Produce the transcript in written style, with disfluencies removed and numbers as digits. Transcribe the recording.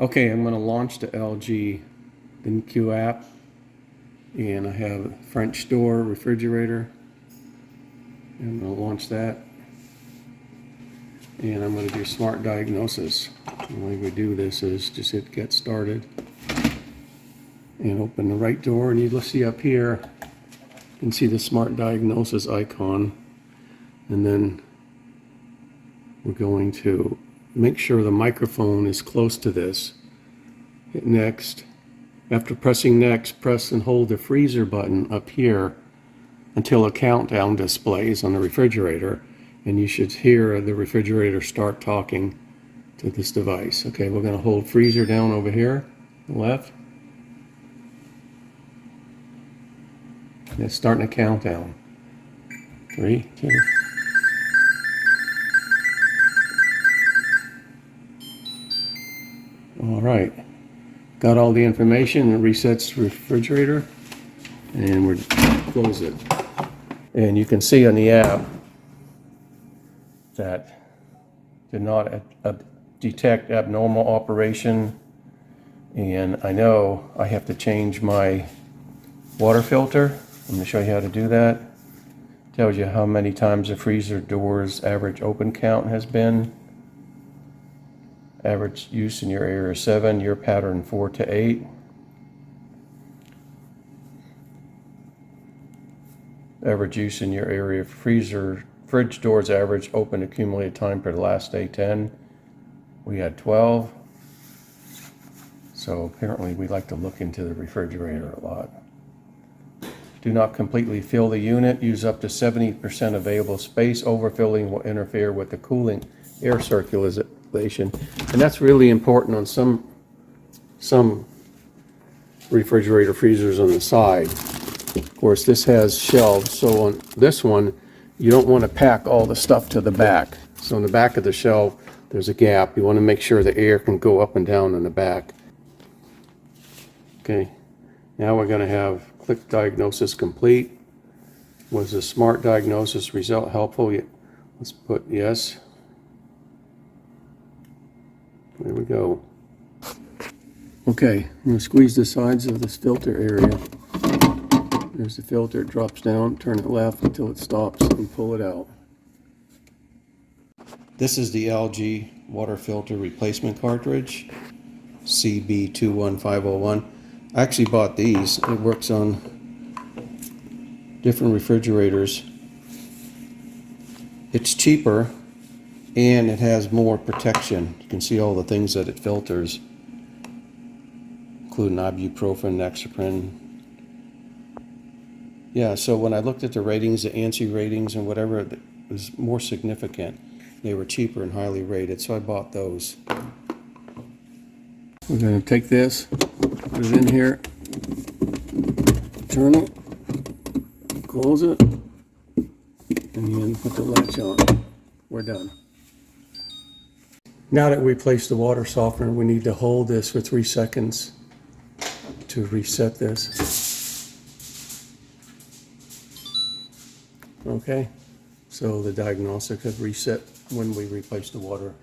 Okay, I'm going to launch the LG ThinQ app, and I have French door refrigerator. I'm going to launch that, and I'm going to do smart diagnosis. The way we do this is just hit get started and open the right door, and you'll see up here, you can see the smart diagnosis icon, and then we're going to make sure the microphone is close to this. Hit next. After pressing next, press and hold the freezer button up here until a countdown displays on the refrigerator, and you should hear the refrigerator start talking to this device. Okay, we're going to hold freezer down over here, left. It's starting a countdown. 3, 2. All right, got all the information. It resets the refrigerator, and we're close it. And you can see on the app that did not detect abnormal operation. And I know I have to change my water filter. I'm going to show you how to do that. Tells you how many times the freezer door's average open count has been. Average use in your area 7, your pattern 4 to 8. Average use in your area fridge doors average open accumulated time for the last day 10. We had 12. So apparently we like to look into the refrigerator a lot. Do not completely fill the unit. Use up to 70% available space. Overfilling will interfere with the cooling air circulation. And that's really important on some refrigerator freezers on the side. Of course, this has shelves, so on this one, you don't want to pack all the stuff to the back. So in the back of the shelf, there's a gap. You want to make sure the air can go up and down in the back. Okay, now we're going to have click diagnosis complete. Was the smart diagnosis result helpful? Let's put yes. There we go. Okay, I'm going to squeeze the sides of this filter area. There's the filter, it drops down, turn it left until it stops and pull it out. This is the LG water filter replacement cartridge, CB21501. I actually bought these. It works on different refrigerators. It's cheaper and it has more protection. You can see all the things that it filters, including ibuprofen, Nexaprin. Yeah, so when I looked at the ratings, the ANSI ratings and whatever, it was more significant. They were cheaper and highly rated, so I bought those. We're going to take this, put it in here, turn it, close it, and then put the latch on. We're done. Now that we placed the water softener, we need to hold this for 3 seconds to reset this. Okay, so the diagnostic has reset when we replace the water